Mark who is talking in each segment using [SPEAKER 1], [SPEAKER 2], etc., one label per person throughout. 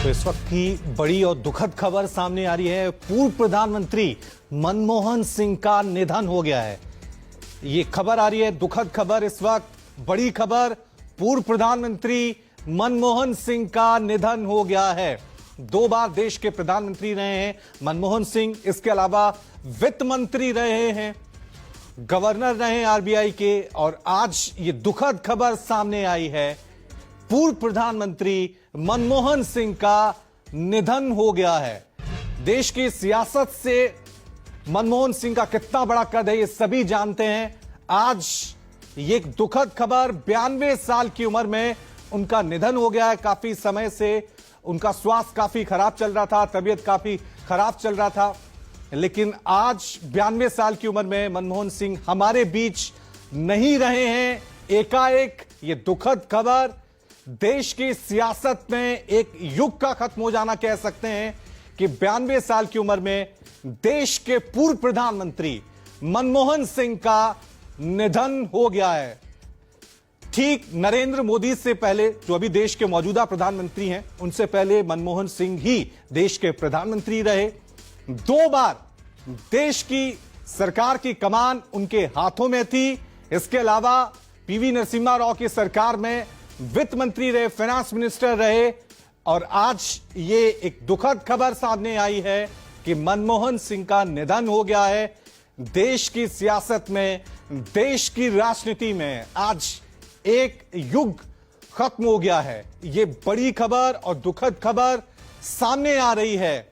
[SPEAKER 1] तो इस वक्त की बड़ी और दुखद खबर सामने आ रही है। पूर्व प्रधानमंत्री मनमोहन सिंह का निधन हो गया है। ये खबर आ रही है, दुखद खबर, इस वक्त बड़ी खबर। पूर्व प्रधानमंत्री मनमोहन सिंह का निधन हो गया है। 2 बार देश के प्रधानमंत्री रहे हैं मनमोहन सिंह। इसके अलावा वित्त मंत्री रहे हैं, गवर्नर रहे आरबीआई के, और आज ये दुखद खबर सामने आई है, पूर्व प्रधानमंत्री मनमोहन सिंह का निधन हो गया है। देश की सियासत से मनमोहन सिंह का कितना बड़ा कद है ये सभी जानते हैं। आज ये एक दुखद खबर, 92 साल की उम्र में उनका निधन हो गया है। काफी समय से उनका स्वास्थ्य काफी खराब चल रहा था, तबीयत काफी खराब चल रहा था, लेकिन आज 92 साल की उम्र में मनमोहन सिंह हमारे बीच नहीं रहे हैं। एकाएक ये दुखद खबर, देश की सियासत में एक युग का खत्म हो जाना कह सकते हैं कि 92 साल की उम्र में देश के पूर्व प्रधानमंत्री मनमोहन सिंह का निधन हो गया है। ठीक नरेंद्र मोदी से पहले, जो अभी देश के मौजूदा प्रधानमंत्री हैं, उनसे पहले मनमोहन सिंह ही देश के प्रधानमंत्री रहे। 2 बार देश की सरकार की कमान उनके हाथों में थी। इसके अलावा पीवी नरसिम्हा राव की सरकार में वित्त मंत्री रहे, फाइनेंस मिनिस्टर रहे, और आज ये एक दुखद खबर सामने आई है कि मनमोहन सिंह का निधन हो गया है। देश की सियासत में, देश की राजनीति में आज एक युग खत्म हो गया है। ये बड़ी खबर और दुखद खबर सामने आ रही है।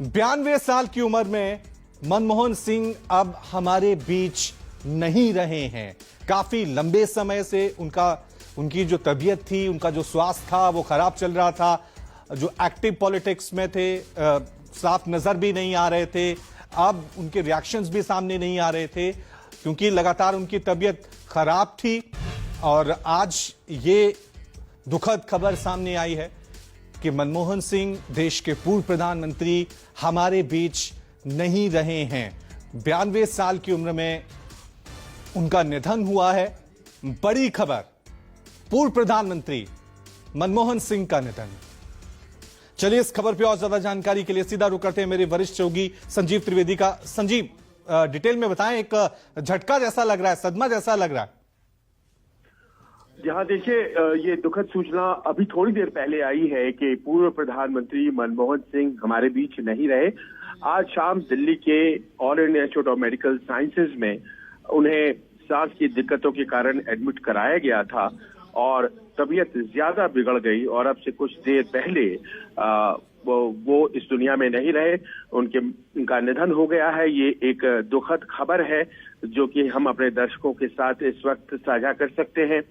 [SPEAKER 1] 92 साल की उम्र में मनमोहन सिंह अब हमारे बीच नहीं रहे हैं। काफी लंबे समय से उनकी जो तबीयत थी, उनका जो स्वास्थ्य था, वो खराब चल रहा था। जो एक्टिव पॉलिटिक्स में थे, साफ नजर भी नहीं आ रहे थे। अब उनके रिएक्शंस भी सामने नहीं आ रहे थे क्योंकि लगातार उनकी तबीयत खराब थी। और आज ये दुखद खबर सामने आई है कि मनमोहन सिंह, देश के पूर्व प्रधानमंत्री, हमारे बीच नहीं रहे हैं। 92 साल की उम्र में उनका निधन हुआ है। बड़ी खबर, पूर्व प्रधानमंत्री मनमोहन सिंह का निधन। चलिए इस खबर पे और ज्यादा जानकारी के लिए सीधा रुख करते हैं मेरे वरिष्ठ सहयोगी संजीव त्रिवेदी का। संजीव, डिटेल में बताएं, एक झटका जैसा लग रहा है, सदमा जैसा लग रहा है।
[SPEAKER 2] जहां देखिए, ये दुखद सूचना अभी थोड़ी देर पहले आई है कि पूर्व प्रधानमंत्री मनमोहन सिंह हमारे बीच नहीं रहे। आज शाम दिल्ली के all India institute of medical sciences में उन्हें सांस की दिक्कतों के कारण एडमिट कराया गया था और तबीयत ज्यादा बिगड़ गई और अब से कुछ देर पहले वो इस दुनिया में नहीं रहे। उनका निधन हो गया है। ये एक दुखद खबर है जो कि हम अपने दर्शकों के साथ इस वक्त साझा कर सकते हैं।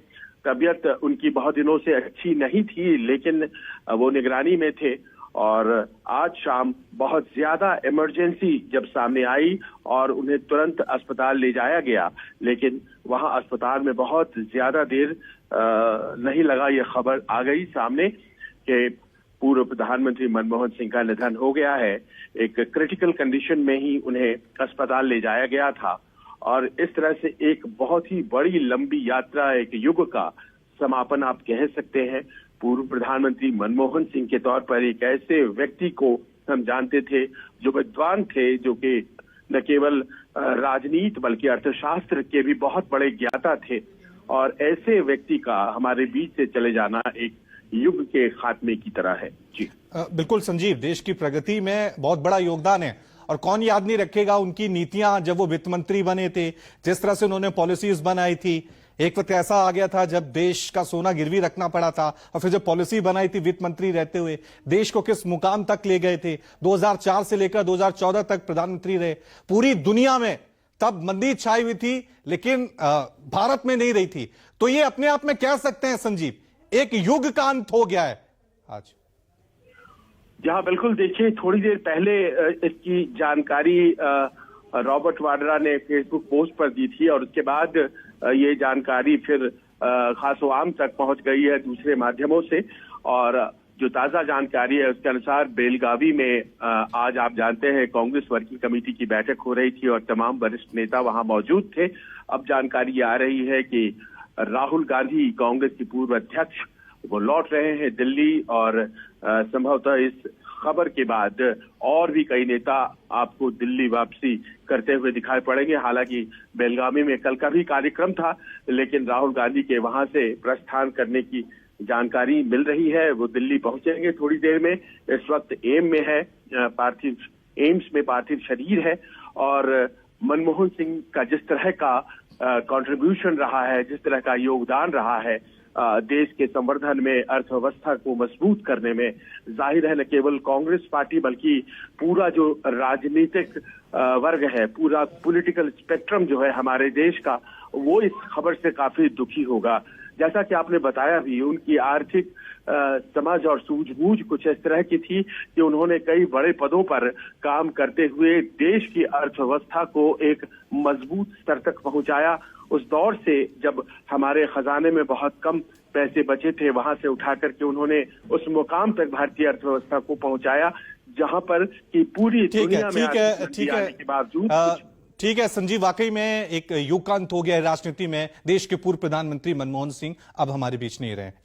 [SPEAKER 2] तबीयत उनकी बहुत दिनों से अच्छी नहीं थी, लेकिन वो निगरानी में थे और आज शाम बहुत ज्यादा इमरजेंसी जब सामने आई और उन्हें तुरंत अस्पताल ले जाया गया, लेकिन वहां अस्पताल में बहुत ज्यादा देर नहीं लगा, ये खबर आ गई सामने कि पूर्व प्रधानमंत्री मनमोहन सिंह का निधन हो गया है। एक क्रिटिकल कंडीशन में ही उन्हें अस्पताल ले जाया गया था और इस तरह से एक बहुत ही बड़ी लंबी यात्रा, एक युग का समापन आप कह सकते हैं। पूर्व प्रधानमंत्री मनमोहन सिंह के तौर पर एक ऐसे व्यक्ति को हम जानते थे जो विद्वान थे, जो कि न केवल राजनीति बल्कि अर्थशास्त्र के भी बहुत बड़े ज्ञाता थे, और ऐसे व्यक्ति का हमारे बीच से चले जाना एक युग के खात्मे की तरह है। जी
[SPEAKER 1] बिल्कुल संजीव, देश की प्रगति में बहुत बड़ा योगदान है और कौन याद नहीं रखेगा उनकी नीतियां। जब वो वित्त मंत्री बने थे, जिस तरह से उन्होंने पॉलिसीज बनाई थी, एक वक्त ऐसा आ गया था जब देश का सोना गिरवी रखना पड़ा था, और फिर जब पॉलिसी बनाई थी वित्त मंत्री रहते हुए, देश को किस मुकाम तक ले गए थे। 2004 से लेकर 2014 तक प्रधानमंत्री रहे। पूरी दुनिया में तब मंदी छाई हुई थी, लेकिन भारत में नहीं रही थी। तो ये अपने आप में कह सकते हैं संजीव, एक युग का अंत हो गया है आज।
[SPEAKER 2] जहां बिल्कुल देखिए, थोड़ी देर पहले इसकी जानकारी रॉबर्ट वाड्रा ने फेसबुक पोस्ट पर दी थी और उसके बाद ये जानकारी फिर खासो आम तक पहुंच गई है दूसरे माध्यमों से। और जो ताजा जानकारी है उसके अनुसार बेलगावी में आज आप जानते हैं कांग्रेस वर्किंग कमेटी की बैठक हो रही थी और तमाम वरिष्ठ नेता वहां मौजूद थे। अब जानकारी आ रही है कि राहुल गांधी, कांग्रेस के पूर्व अध्यक्ष, वो लौट रहे हैं दिल्ली और संभवतः इस खबर के बाद और भी कई नेता आपको दिल्ली वापसी करते हुए दिखाई पड़ेंगे। हालांकि बेलगामी में कल का भी कार्यक्रम था, लेकिन राहुल गांधी के वहां से प्रस्थान करने की जानकारी मिल रही है। वो दिल्ली पहुंचेंगे थोड़ी देर में। इस वक्त एम्स में पार्थिव शरीर है और मनमोहन सिंह का जिस तरह का कंट्रीब्यूशन रहा है, जिस तरह का योगदान रहा है देश के संवर्धन में, अर्थव्यवस्था को मजबूत करने में, जाहिर है न केवल कांग्रेस पार्टी बल्कि पूरा जो राजनीतिक वर्ग है, पूरा पॉलिटिकल स्पेक्ट्रम जो है हमारे देश का, वो इस खबर से काफी दुखी होगा। जैसा कि आपने बताया भी, उनकी आर्थिक समझ और सूझबूझ कुछ इस तरह की थी कि उन्होंने कई बड़े पदों पर काम करते हुए देश की अर्थव्यवस्था को एक मजबूत स्तर तक पहुंचाया। उस दौर से जब हमारे खजाने में बहुत कम पैसे बचे थे, वहां से उठा करके उन्होंने उस मुकाम तक भारतीय अर्थव्यवस्था को पहुंचाया जहां पर कि पूरी दुनिया में आने के बावजूद
[SPEAKER 1] ठीक है संजीव, वाकई में एक युग का अंत हो गया है राजनीति में। देश के पूर्व प्रधानमंत्री मनमोहन सिंह अब हमारे बीच नहीं रहे।